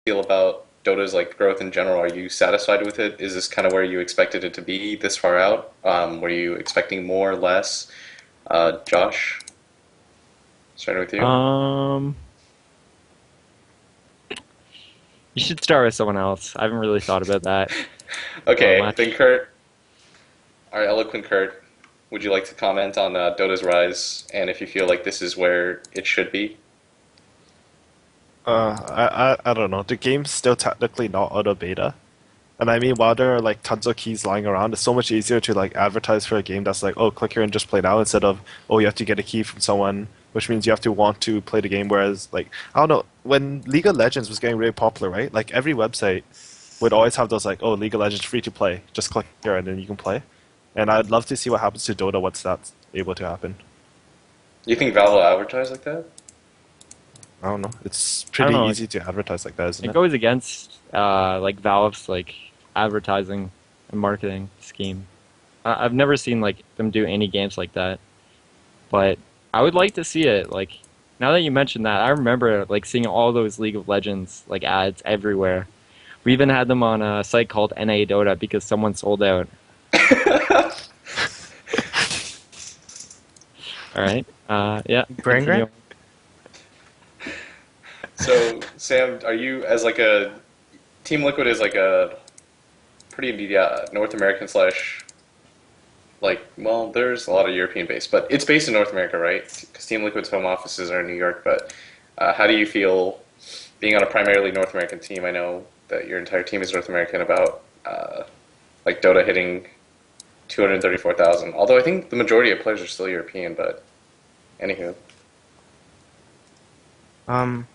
feel about Dota's like growth in general? Are you satisfied with it? Is this kind of where you expected it to be this far out? Were you expecting more, less? Josh, starting with you. Um, you should start with someone else. I haven't really thought about that Okay, then much. Kurt, our eloquent Kurt, would you like to comment on Dota's rise and if you feel like this is where it should be? I don't know. The game's still technically not out of beta. And I mean, while there are like tons of keys lying around, it's so much easier to like advertise for a game that's like, oh, click here and just play now instead of, oh, you have to get a key from someone, which means you have to want to play the game. Whereas, like, I don't know, when League of Legends was getting really popular, right? Like every website would always have those like, oh, League of Legends free to play. Just click here and then you can play. And I'd love to see what happens to Dota once that's able to happen. You think Valve will advertise like that? I don't know. It's I don't pretty know. easy to advertise like that, isn't It it? goes against like Valve's like advertising and marketing scheme. I've never seen like them do any games like that, but I would like to see it. Like now that you mentioned that, I remember like seeing all those League of Legends like ads everywhere. We even had them on a site called NEODota because someone sold out. All right. Yeah. Brain Continue. So, Sam, are you as like a Team Liquid is like a pretty North American slash like well, there's a lot of European based, but it's based in North America, right? Because Team Liquid's home offices are in New York. But how do you feel being on a primarily North American team? I know that your entire team is North American. About like Dota hitting 234,000. Although I think the majority of players are still European, but anywho. Um,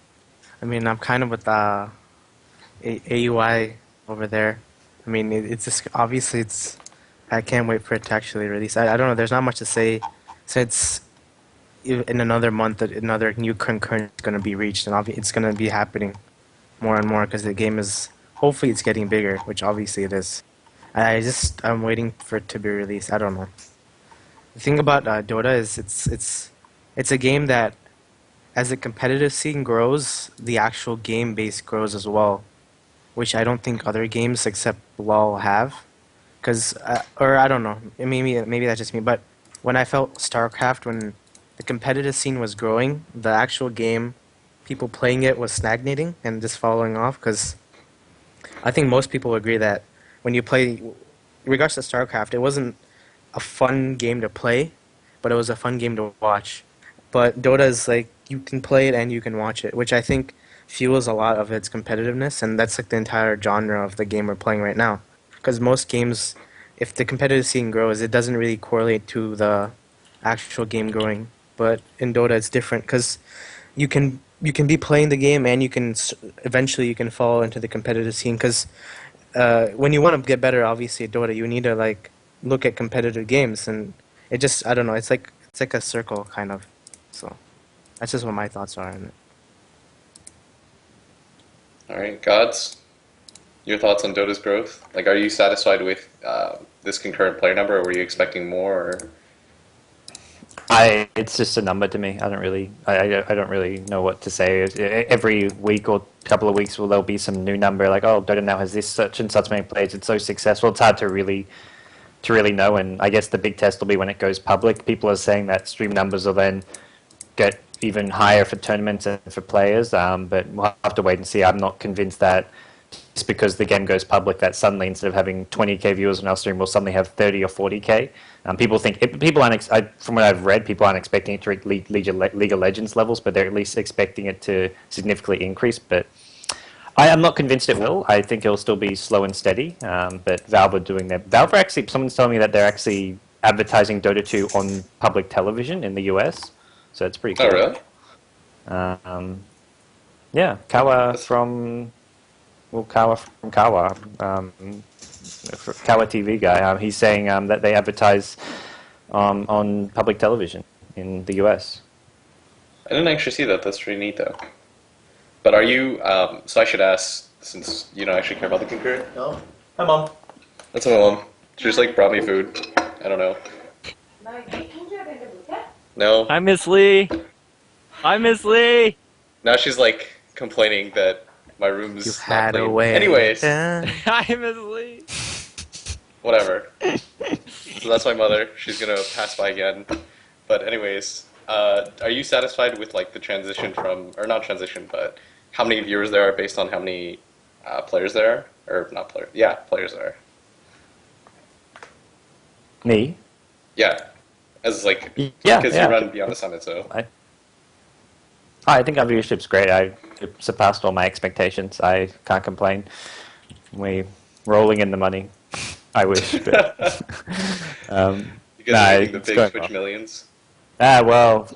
I mean, I'm kind of with AUI over there. I mean, it's just obviously it's. I can't wait for it to actually release. I don't know. There's not much to say since in another month that another new concurrent is going to be reached, and it's going to be happening more and more because the game is hopefully it's getting bigger, which obviously it is. I'm waiting for it to be released. I don't know. The thing about Dota is it's a game that as the competitive scene grows, the actual game base grows as well, which I don't think other games except LoL have. Cause, or I don't know, maybe that's just me. But when I felt StarCraft, when the competitive scene was growing, the actual game, people playing it was stagnating and just falling off. Cause I think most people agree that when you play, in regards to StarCraft, it wasn't a fun game to play, but it was a fun game to watch. But Dota is like you can play it and you can watch it, which I think fuels a lot of its competitiveness, and that's like the entire genre of the game we're playing right now. Because most games, if the competitive scene grows, it doesn't really correlate to the actual game growing. But in Dota, it's different because you can be playing the game and eventually you can fall into the competitive scene. Because when you want to get better, obviously at Dota, you need to like look at competitive games, and it just I don't know. It's like a circle kind of. So that's just what my thoughts are on it. All right, Gods, your thoughts on Dota's growth? Like, are you satisfied with this concurrent player number, or were you expecting more? Or... It's just a number to me. I don't really know what to say. Every week or couple of weeks, there'll be some new number like, oh, Dota now has this such and such many players. It's so successful. It's hard to really know. And I guess the big test will be when it goes public. People are saying that stream numbers will then get even higher for tournaments and for players. But we'll have to wait and see. I'm not convinced that just because the game goes public, that suddenly instead of having 20k viewers on our stream, we'll suddenly have 30 or 40k. People aren't. From what I've read, people aren't expecting it to reach League of Legends levels, but they're at least expecting it to significantly increase. But I am not convinced it will. I think it'll still be slow and steady. But Valve are doing their. Valve are actually. Someone's telling me that they're actually advertising Dota 2 on public television in the US. So it's pretty Oh, cool. really? Yeah, Kawa That's from Kawa, Kawa TV guy. He's saying that they advertise on public television in the US. I didn't actually see that. That's pretty neat, though. But are you? So I should ask, since you don't actually care about the concurrent. No. Hi, Mom. That's my mom. She just like brought me food. I don't know. No. Hi, Miss Lee. Hi, Miss Lee. Now she's like complaining that My room's You not had clean. a way. Anyways, I'm asleep. whatever. So that's my mother. She's gonna pass by again. But anyways, are you satisfied with like the transition from, or not transition, but how many viewers there are based on how many players there are, or not players? Yeah, players there are. Me? Yeah, as like Yeah, because yeah. you run Beyond the Summit, so I think our viewership's great. It surpassed all my expectations. I can't complain. We rolling in the money. I wish, but you guys nah, are making the it's big going Twitch well. millions. Well,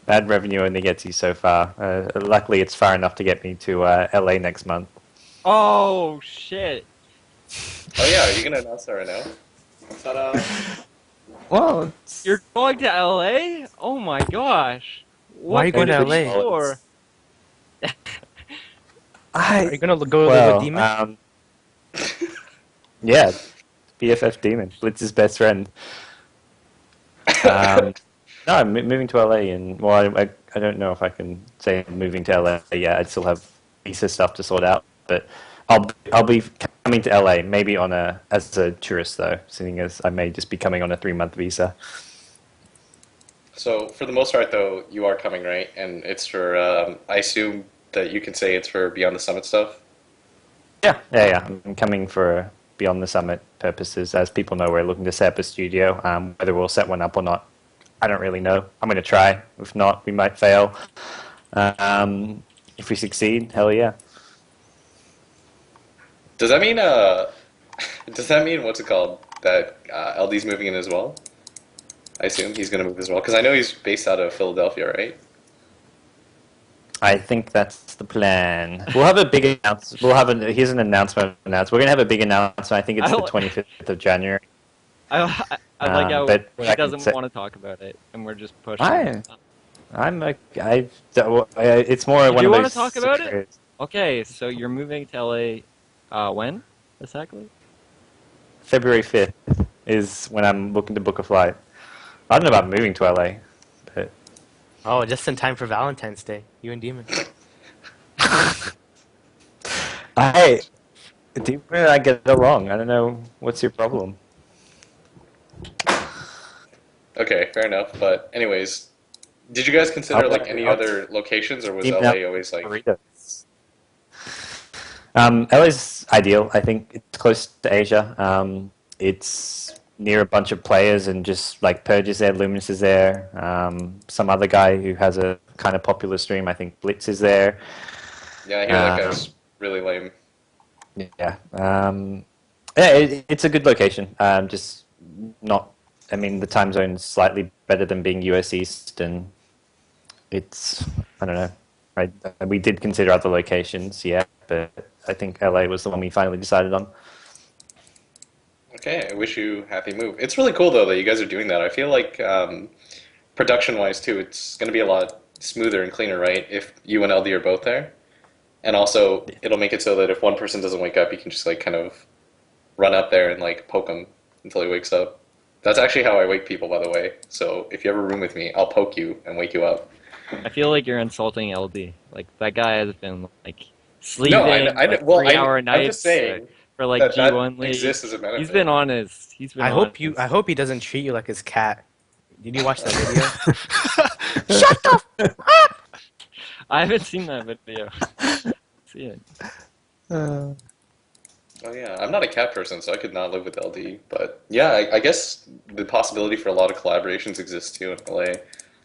bad revenue only gets you so far. Luckily, it's far enough to get me to LA next month. Oh shit! Oh yeah, are you gonna announce that right now? Ta-da! Well, You're going to LA? Oh my gosh! Why are you going to LA? For? Are you gonna go live well, with Demon? yeah, BFF Demon, Blitz's best friend. No, I'm moving to LA, and well, I don't know if I can say I'm moving to LA yet. I still have visa stuff to sort out, but I'll be coming to LA maybe as a tourist though, seeing as I may just be coming on a 3-month visa. So for the most part, though, you are coming, right? And it's for I assume that you can say it's for Beyond the Summit stuff. Yeah. I'm coming for Beyond the Summit purposes. As people know, we're looking to set up a studio. Whether we'll set one up or not, I don't really know. I'm going to try. If not, we might fail. If we succeed, hell yeah. Does that mean what's it called, that LD's moving in as well? I assume he's going to move as well because I know he's based out of Philadelphia, right? I think that's the plan. We'll have a big announcement. Here's an announcement announced. We're going to have a big announcement. I think it's the 25th of January. I like how but he I can doesn't say- want to talk about it, and we're just pushing. It's more Do one you of want those to talk about it? secrets. Okay, so you're moving to LA. When exactly? February 5th is when I'm looking to book a flight. I don't know about moving to LA, but Oh, just in time for Valentine's Day. You and Demon. Demon and I get along. I don't know what's your problem. Okay, fair enough. But anyways, did you guys consider like any other locations, or was Demon LA always like? burritos. LA's ideal. I think it's close to Asia. It's near a bunch of players, and just like Purge is there, Luminous is there. Some other guy who has a kind of popular stream. I think Blitz is there. Yeah, I hear that guy's really lame. Yeah. It's a good location. Just not. I mean, the time zone's slightly better than being US East, and it's. I don't know. We did consider other locations, yeah, but I think LA was the one we finally decided on. Okay, I wish you happy move. It's really cool though that you guys are doing that. I feel like production-wise too, it's going to be a lot smoother and cleaner, right? If you and LD are both there, and also it'll make it so that if one person doesn't wake up, you can just like kind of run up there and like poke him until he wakes up. That's actually how I wake people, by the way. So if you ever room with me, I'll poke you and wake you up. I feel like you're insulting LD. Like that guy has been like sleeping No, like well, 3-hour nights I'm just saying for like that G1 that league. exists as a benefit. He's been on his. He's been. I on hope I hope he doesn't treat you like his cat. Did you watch that video? Shut up! I haven't seen that video. See it. Oh yeah, I'm not a cat person, so I could not live with LD. But yeah, I guess the possibility for a lot of collaborations exists too in LA.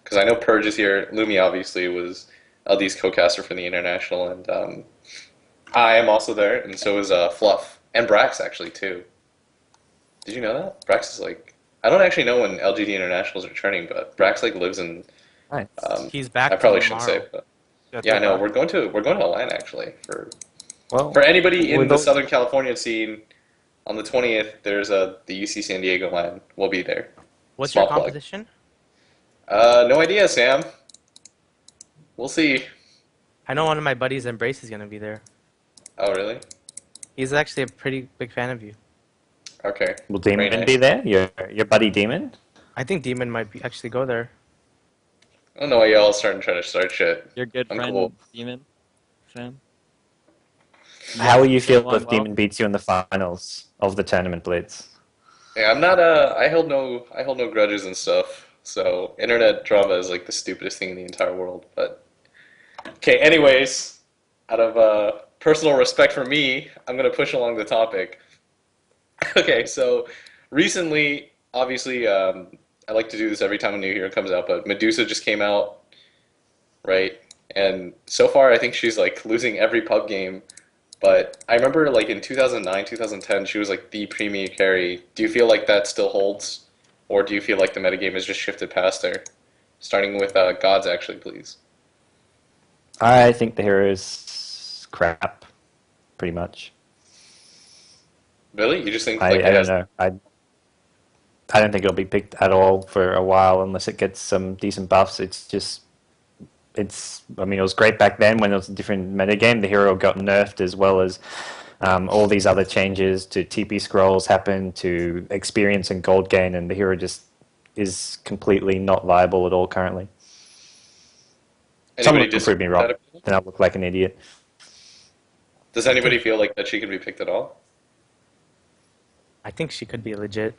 Because I know Purge is here. Lumi obviously was LD's co-caster for the international, and I am also there, and so is Fluff and Brax actually too. Did you know that Brax is like? I don't actually know when LGD International is returning, but Brax like lives in. Nice. He's back. I probably tomorrow. shouldn't say, but yeah, no, we're going to Atlanta actually Well, for anybody in with the those- Southern California scene. On the 20th, there's the UC San Diego line. We'll be there. What's Small your plug. composition? No idea, Sam. We'll see. I know one of my buddies, Embrace, is gonna be there. Oh, really? He's actually a pretty big fan of you. Okay. will Demon Very nice. be there? Your buddy Demon? I think Demon might actually go there. I don't know why y'all starting trying to start shit. Your good I'm friend cool. Demon, Sam. How will you feel Along if Demon beats you in the finals of the tournament, Blitz? Yeah, I'm not. I hold no grudges and stuff. So internet drama is like the stupidest thing in the entire world. But okay. Anyways, out of personal respect for me, I'm gonna push along the topic. Okay, so recently, obviously, I like to do this every time a new hero comes out, but Medusa just came out, right? And so far, I think she's like losing every pub game. But I remember like in 2009, 2010, she was like the premium carry. Do you feel like that still holds? Or do you feel like the metagame has just shifted past her? Starting with GoDz, actually, please. I think the hero is crap, pretty much. Really? You just think I, like I it don't has... know. I don't think it'll be picked at all for a while unless it gets some decent buffs. I mean, it was great back then when it was a different metagame. The hero got nerfed as well as all these other changes to TP scrolls happened, to experience and gold gain, and the hero just is completely not viable at all currently. Someone Anybody can prove me wrong, disagree? then I look like an idiot. Does anybody feel like that she can be picked at all? I think she could be legit.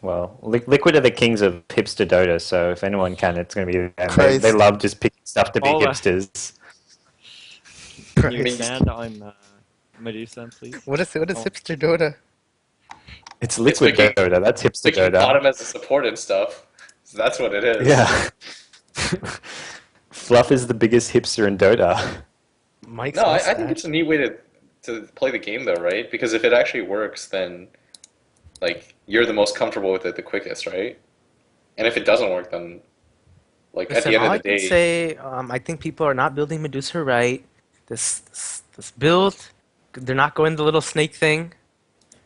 Well, Liquid are the kings of hipster Dota, so if anyone can, it's going to be them. They Christ. love just picking stuff to be Bulba. hipsters. Can you Christ. expand on Medusa, please? What is hipster Dota? It's Liquid making- Dota, that's hipster Picking Dota. bottom as a support and stuff. So that's what it is. Yeah. Fluff is the biggest hipster in Dota. Mike's No, I mustache. think it's a neat way to play the game, though, right? Because if it actually works, then like you're the most comfortable with it the quickest, right? And if it doesn't work, then like at Listen, the end all of the I day, can say, I think people are not building Medusa right. This build, they're not going the little snake thing.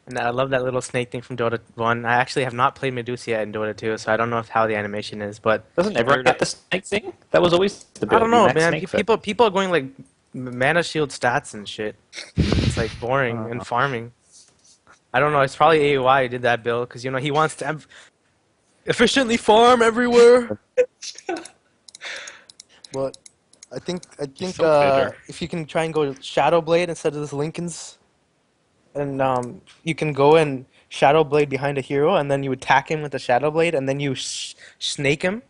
And I love that little snake thing from Dota 1. I actually have not played Medusa yet in Dota 2, so I don't know how the animation is. But Doesn't everyone get the snake thing? That was always the build. I don't know, you max man. snake first. People are going like mana shield stats and shit. It's like boring and farming. I don't know. It's probably AUI who did that build because he wants to efficiently farm everywhere. But I think so bitter. if you can try and go Shadow Blade instead of this Lincoln's, and you can go and Shadow Blade behind a hero, and then you attack him with the Shadow Blade, and then you snake him.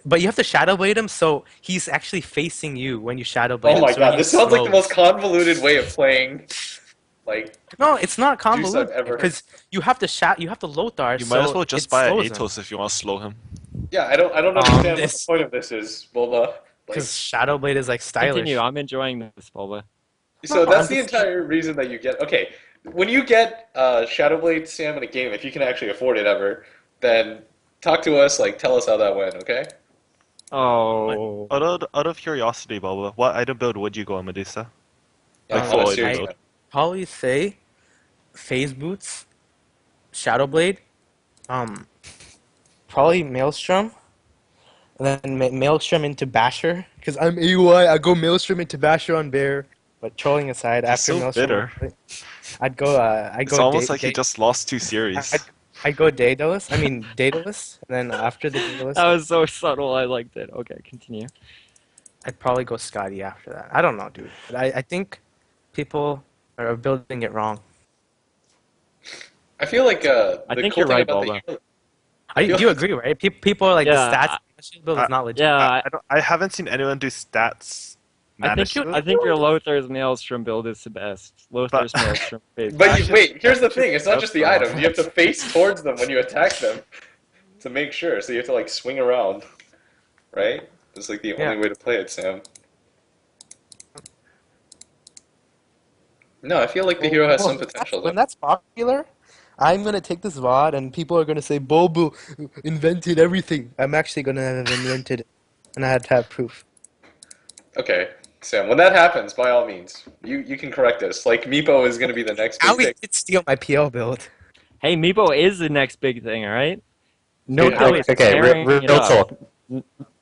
But you have to Shadow Blade him so he's actually facing you when you Shadow Blade oh him. my so god, he this sounds like the slows. most convoluted way of playing. Like, No, it's not Juice I've convoluted ever heard. because you have to Lothar. You might as so well just it buy slows an him. Atos if you want to slow him. yeah, I don't understand what the this- point of this is, Bulba. Like, Because Shadow Blade is like stylish. Continue. I'm enjoying this, Bulba. so No, that's I'm the just- entire reason that you get. Okay, when you get Shadowblade Sam in a game, if you can actually afford it ever, then talk to us. Like, tell us how that went. Okay. Oh. Out of curiosity, Bulba, what item build would you go on Medusa? Yeah, full on a item serious build. note. Probably say Phase Boots, Shadow Blade, probably Maelstrom, and then Maelstrom into Basher. Because I'm AUI, I go Maelstrom into Basher on Bear. But trolling aside, He's after so Maelstrom, bitter. I'd go. It's almost like he just lost 2 series. I'd go Daedalus. I mean Daedalus, and then after the Daedalus, That was so subtle. I liked it. Okay, continue. I'd probably go Scotty after that. I don't know, dude. But I think people are building it wrong. I feel like the I think cool you're thing right, about Bulba. the Do you agree, right? People are like Yeah, the stats shield build is not legit. Yeah, I haven't seen anyone do stats. I think your Lothar's Maelstrom build is the best. Lothar's But- Maelstrom phase. But wait, here's the thing: it's not just the item. You have to face towards them when you attack them to make sure. So you have to like swing around, right? That's like the Yeah. only way to play it, Sam. No, I feel like the hero has some potential. When Though. that's popular, I'm gonna take this VOD and people are gonna say Bulba invented everything. I'm actually gonna have invented it, and I had to have proof. Okay, Sam. When that happens, by all means, you can correct us. Like Meepo is going to be the next big Owie thing. did steal my PL build. Hey, Meepo is the next big thing, alright? No Yeah. doubt. Owie- Okay, tearing real it up. talk.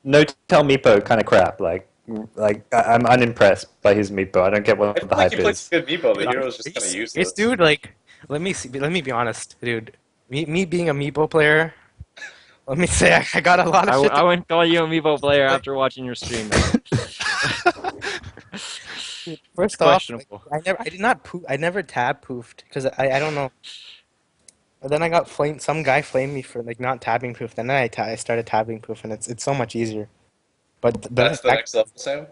No tell Meepo kind of crap. I'm unimpressed by his Meepo. I don't get I what feel the like hype he plays is. good Meepo. The hero is just kind of useless. It's dude. Like, let me be honest, dude. Me being a Meepo player, let me say I got a lot of shit. I wouldn't call you a Meepo player after watching your stream. First off, like, questionable. I did not poof. I never tab poofed because I don't know. But then I got flamed. Some guy flamed me for like not tabbing poof. Then I started tabbing poof, and it's so much easier. But That's the next level, Sam.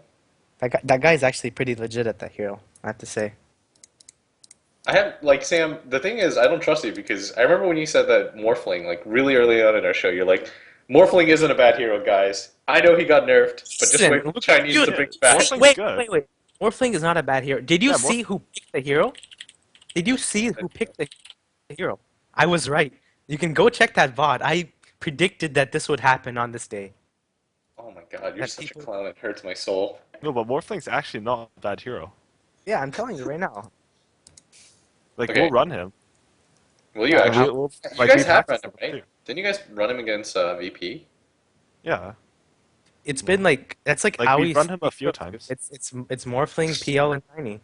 that guy is actually pretty legit at that hero. I have to say. I have like Sam. The thing is, I don't trust you because I remember when you said that Morphling, like really early on in our show, you're like, Morphling isn't a bad hero, guys. I know he got nerfed, but just Listen, wait for the look, Chinese dude, to bring it back. Morphling's Wait, good. wait, wait. Morphling is not a bad hero. Did you Yeah, see who picked the hero? Did you see who picked the hero? I was right. You can go check that VOD. I predicted that this would happen on this day. Oh my god, you're That such a people- clown. It hurts my soul. No, but Morphling's actually not a bad hero. Yeah, I'm telling you right now. Like, Okay. we'll run him. Will you Yeah, actually? We'll- You like, guys we have run practiced him, him right? too. Didn't you guys run him against VP? Yeah. It's been like that's like Like, how we've we run him a speak few of- times. It's Morphling, PL, and Tiny.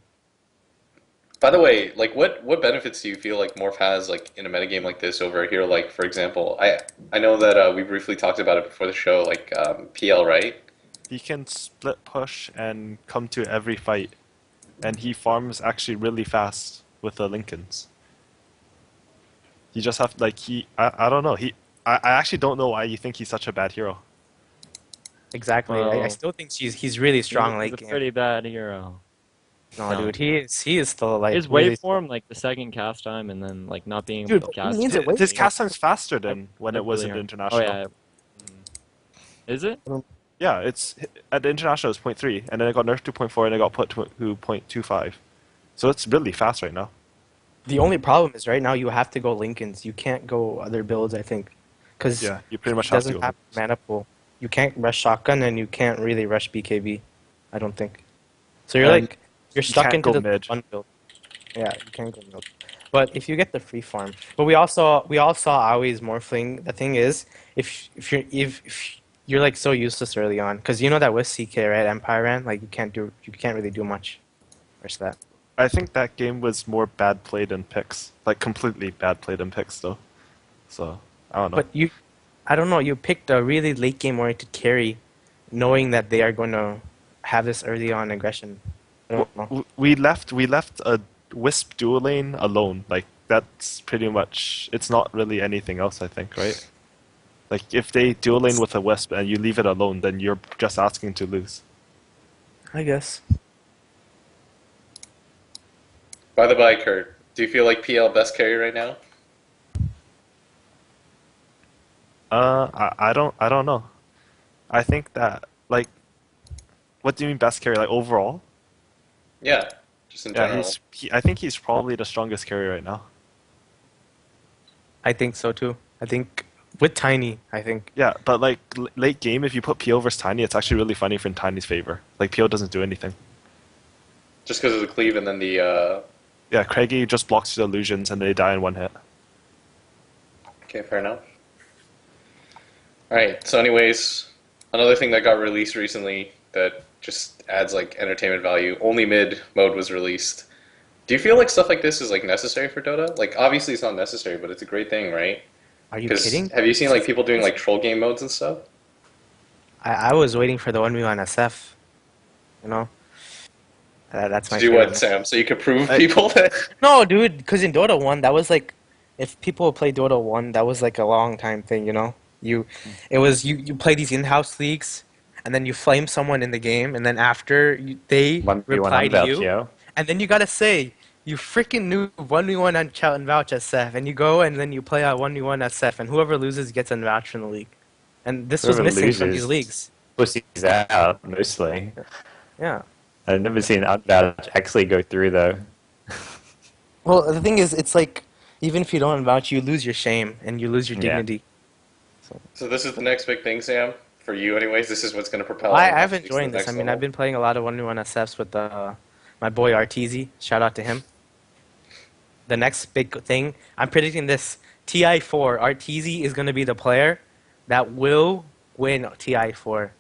By the way, like what benefits do you feel like Morph has like in a metagame like this over a hero like for example, I know that we briefly talked about it before the show, like PL, right? He can split push and come to every fight. And he farms actually really fast with the Lincolns. You just have like I don't know. I actually don't know why you think he's such a bad hero. Exactly. I Well, still think he's really strong. He's Like a pretty bad hero. no, no. dude, he is still like His really waveform, like the second cast time, and then like not being Dude, able to but who cast. needs it. it? Wait, His wait. cast time's faster than when it was Really in are. international. Oh yeah. Is it? Yeah, it's at the international it's 0.3, and then it got nerfed to 0.4, and it got put to 0.25. So it's really fast right now. The only problem is right now you have to go Lincolns. You can't go other builds. I think because Yeah, you pretty much he have to doesn't go. have mana pool. You can't rush shotgun and you can't really rush BKB. I don't think. So you're And like you're stuck can't into go the mid. one build. Yeah, you can't go mid. But if you get the free farm, but we all saw Awei's Morphling. The thing is, if you're like so useless early on, because you know that with CK right Empire ran like you can't really do much. Versus that. I think that game was more bad played than picks, like completely bad played than picks though. So I don't know. But I don't know. You picked a really late game oriented carry, knowing that they are going to have this early on aggression. I don't know. We left a Wisp dual lane alone. Like that's pretty much. It's not really anything else. I think, right? Like if they dual lane with a Wisp and you leave it alone, then you're just asking to lose. I guess. By the by, Kurt, do you feel like PL best carry right now? I don't know. I think that like, what do you mean best carry? Like overall? Yeah, just in Yeah, general. I think he's probably the strongest carry right now. I think so too. I think with Tiny, I think. Yeah, but like late game, if you put PO versus Tiny, it's actually really funny for in Tiny's favor. Like PO doesn't do anything. Just because of the cleave and then the Yeah, Craigie just blocks the illusions and they die in one hit. okay, fair enough. Alright, so anyways, another thing that got released recently that just adds like entertainment value, only mid mode was released. Do you feel like stuff like this is like necessary for Dota? Like obviously it's not necessary, but it's a great thing, right? Are you 'Cause kidding? have you seen like people doing like troll game modes and stuff? I was waiting for the 1v1 SF. You know. That's my To do what, favorite. Sam? So you could prove people that No, dude, because in Dota 1, that was like, if people play Dota 1, that was like a long time thing, you know? It was, you play these in-house leagues, and then you flame someone in the game, and then after they 1v1 reply on to you, Valtio. and then you gotta say, you freaking knew 1v1 on Chout and Vouch SF, and you go and then you play a 1v1 SF, and whoever loses gets unvouched from the league. And this was Whoever missing from these loses. leagues. Pussies out, mostly. Yeah. I've never seen Unvouch actually go through, though. Well, the thing is, it's like, even if you don't unvouch, you lose your shame, and you lose your Yeah. dignity. So this is the next big thing, Sam. For you, anyways. This is what's going to propel. I've Netflix to enjoying the this. I next mean, level. I've been playing a lot of 1v1 SFs with my boy Arteezy. Shout out to him. The next big thing, I'm predicting this. TI4, Arteezy is going to be the player that will win TI4.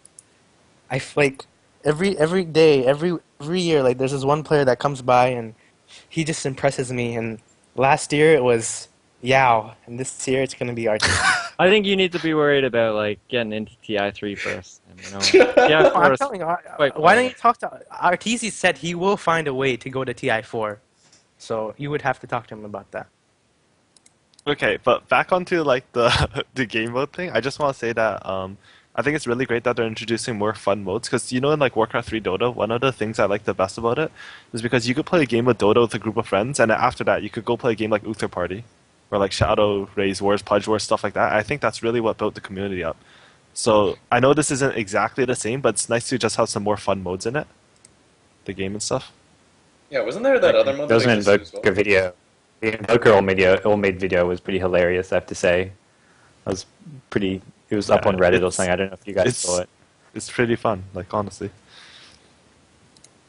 I like every day, every year, like there's this one player that comes by and he just impresses me. And last year it was Yao, and this year it's going to be Arteezy. I think you need to be worried about like getting into TI3 first. And, TI4 I'm is telling you, quite why don't fun. you talk to Arteezy said he will find a way to go to TI4, so you would have to talk to him about that. Okay, but back onto like the the game mode thing. I just want to say that I think it's really great that they're introducing more fun modes because in like Warcraft 3 Dota, one of the things I like the best about it is because you could play a game of Dota with a group of friends, and then after that you could go play a game like Uther Party or like Shadow Raise Wars, Pudge Wars, stuff like that. I think that's really what built the community up. So I know this isn't exactly the same, but it's nice to just have some more fun modes in it, the game and stuff. Yeah, wasn't there that other mode There that was an existed as Invoker well? video. The Invoker all made video was pretty hilarious, I have to say. I was pretty. It was up Yeah, on Reddit or it's something. I don't know if you guys it's saw it. it's pretty fun. Like honestly.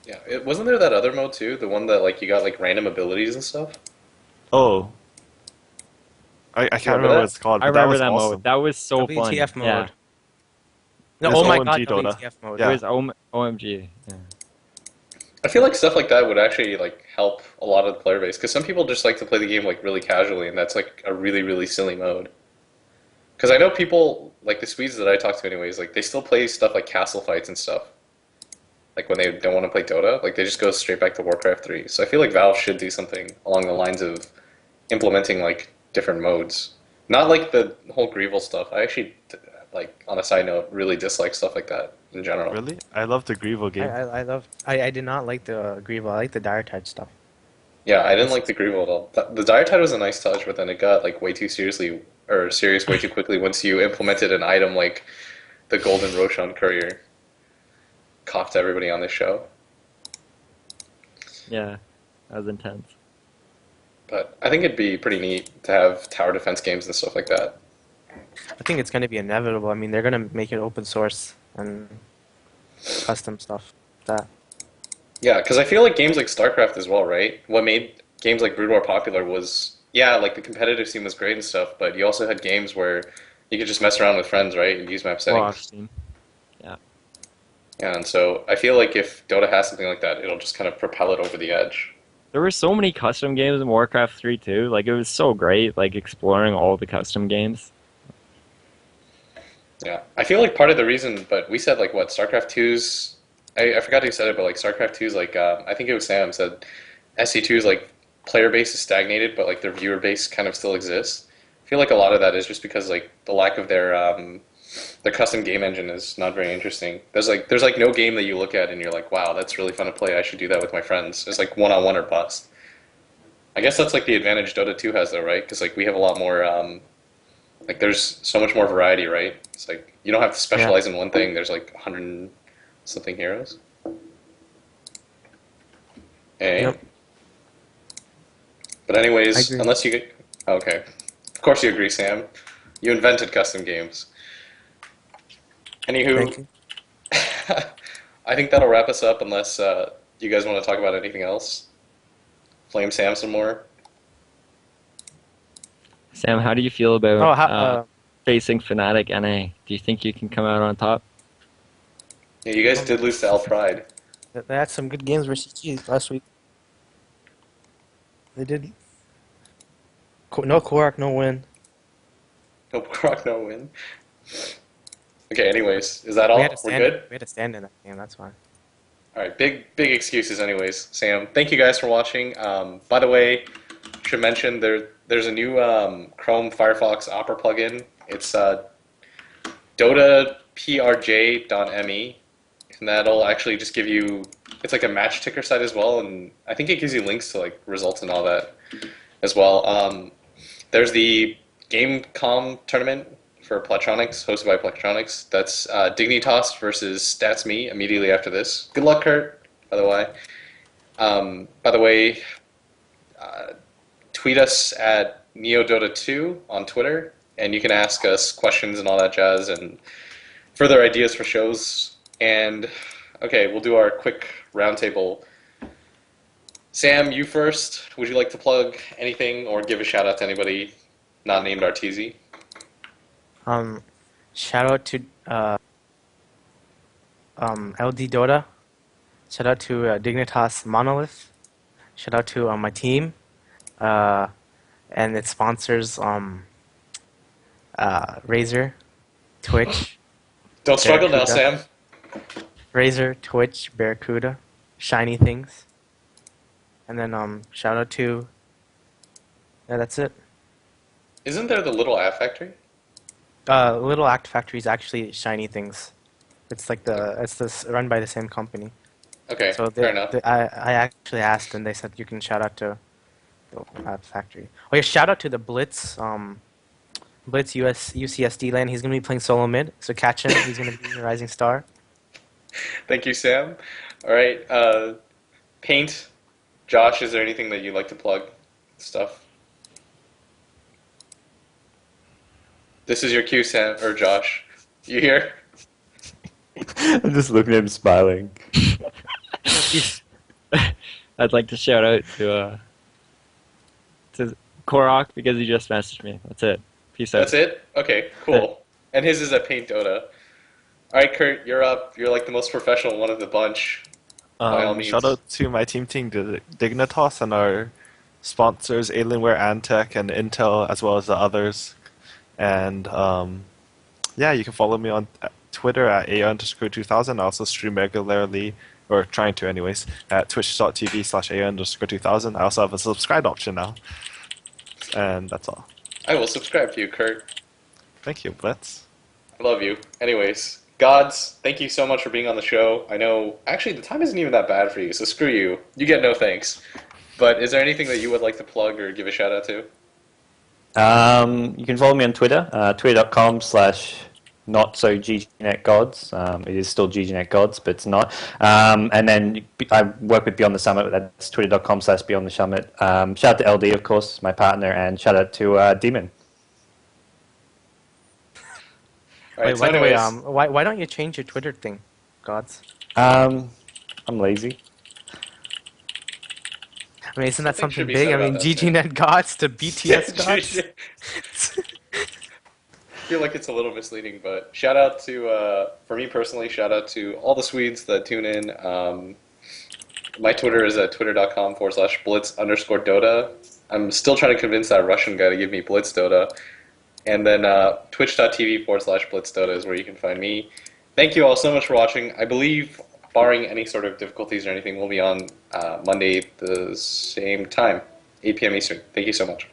Yeah, wasn't there that other mode too? The one that like you got like random abilities and stuff. Oh, I can't remember remember what that? it's called, I but that remember was that awesome. mode. That was so fun. WTF mode. Yeah, No, It's oh my god, OMG Dota. WTF mode. it Yeah. was OMG. Yeah. I feel like stuff like that would actually like help a lot of the player base because some people just like to play the game like really casually, and that's like a really really silly mode. Because I know people like the Swedes that I talk to, anyways. Like they still play stuff like castle fights and stuff. Like when they don't want to play Dota, like they just go straight back to Warcraft 3. So I feel like Valve should do something along the lines of implementing like different modes. Not like the whole Greevil stuff. I actually, like on a side note, really dislike stuff like that in general. Really? I love the Grievo game. I love. I did not like the Grievous. I like the Dire Tide stuff. Yeah, I didn't like the Greevil at all. The Diatide was a nice touch, but then it got like way too seriously or serious way too quickly once you implemented an item like the Golden Roshan Courier. Coughed everybody on this show. Yeah, that was intense. But I think it'd be pretty neat to have tower defense games and stuff like that. I think it's going to be inevitable. I mean, they're going to make it open source and custom stuff. That. Yeah, because I feel like games like StarCraft as well, right? What made games like Brood War popular was, yeah, like the competitive scene was great and stuff, but you also had games where you could just mess around with friends, right, and use map Watch settings. team. Yeah. Yeah, and so I feel like if Dota has something like that, it'll just kind of propel it over the edge. There were so many custom games in Warcraft 3 too. Like it was so great, like exploring all the custom games. Yeah, I feel like part of the reason, but we said like what StarCraft 2's. I forgot who said it, but like StarCraft 2's like I think it was Sam said SC2's like player base is stagnated, but like their viewer base kind of still exists. I feel like a lot of that is just because like the lack of their custom game engine is not very interesting. There's like no game that you look at and you're like, wow, that's really fun to play. I should do that with my friends. It's like one-on-one or bust. I guess that's like the advantage Dota 2 has though, right? Because like we have a lot more like there's so much more variety, right? It's like you don't have to specialize in one thing. There's like 100 and something heroes. Hey. Yep. But I anyways, agree. unless you get okay, of course you agree, Sam. You invented custom games. Anywho, Thank you. I think that'll wrap us up. Unless you guys want to talk about anything else. Flame Sam some more. Sam, how do you feel about Oh, how, facing Fnatic NA? Do you think you can come out on top? Yeah, you guys did lose to Al Pride. they had some good games versus G last week. They did. No Korak, no win. No Brock, no win. Okay. Anyways, is that all? We had to We're stand. good. We had to stand in that game. That's why. All right, big excuses anyways. Sam, thank you guys for watching. By the way, should mention there's a new Chrome Firefox Opera plugin. It's dotaprj.me, and that'll actually just give you, it's like a match ticker site as well, and I think it gives you links to like results and all that as well. There's the Gamecom tournament for Plectronics, hosted by Plectronics. That's Dignitas versus StatsMe immediately after this. Good luck, Kurt, by the way. Tweet us at NEODota2 on Twitter, and you can ask us questions and all that jazz and further ideas for shows. And, okay, we'll do our quick roundtable. Sam, you first. Would you like to plug anything or give a shout out to anybody not named Arteezy? Shout out to LD Dota. Shout out to Dignitas Monolith. Shout out to my team and its sponsors Razer, Twitch, Don't struggle now, Barracuda. Sam. Razer, Twitch, Barracuda, Shiny Things, and then shout out to. Yeah, that's it. Isn't there the little App Factory? Little Act Factory is actually Shiny Things. It's like run by the same company. Okay, So fair enough. I actually asked, and they said you can shout out to the App Factory. Oh yeah, shout out to the Blitz. Blitz UCSD lane. He's gonna be playing solo mid, so catch him. He's gonna be a rising star. Thank you, Sam. All right, Paint. Josh, is there anything that you'd like to plug? Stuff. This is your cue, Sam or Josh. You here? I'm just looking at him smiling. I'd like to shout out to Korok because he just messaged me. That's it. Peace out. That's it? Okay, cool. And his is at PAINTITGOLD. Alright, Kurt, you're up. You're like the most professional one of the bunch. By all means. Shout out to my team Dignitas and our sponsors Alienware, Antec, and Intel, as well as the others. And yeah, you can follow me on Twitter at a_2000. I also stream regularly, or trying to anyways, at twitch.tv/a_2000. I also have a subscribe option now. And that's all. I will subscribe to you, Kurt. Thank you, Blitz. I love you. Anyways, GoDz, thank you so much for being on the show. I know, actually, the time isn't even that bad for you, so screw you. You get no thanks. But is there anything that you would like to plug or give a shout out to? You can follow me on Twitter, twitter.com/not-so-ggnet_gods. It is still ggnet_gods, but it's not. And then I work with Beyond the Summit. That's twitter.com/Beyond the Summit. Shout out to LD, of course, my partner, and shout out to Demon. All right, Wait, so by the way, anyways, why don't you change your Twitter thing, GoDz? I'm lazy. I mean, isn't that Something should something be big? said I mean, about that, GGNet GoDz to BTS GoDz? I feel like it's a little misleading, but shout out to, for me personally, shout out to all the Swedes that tune in. My Twitter is at twitter.com/blitz_Dota. I'm still trying to convince that Russian guy to give me Blitz Dota. And then twitch.tv/blitzdota is where you can find me. Thank you all so much for watching. I believe, barring any sort of difficulties or anything, we'll be on Monday the same time, 8 p.m. Eastern. Thank you so much.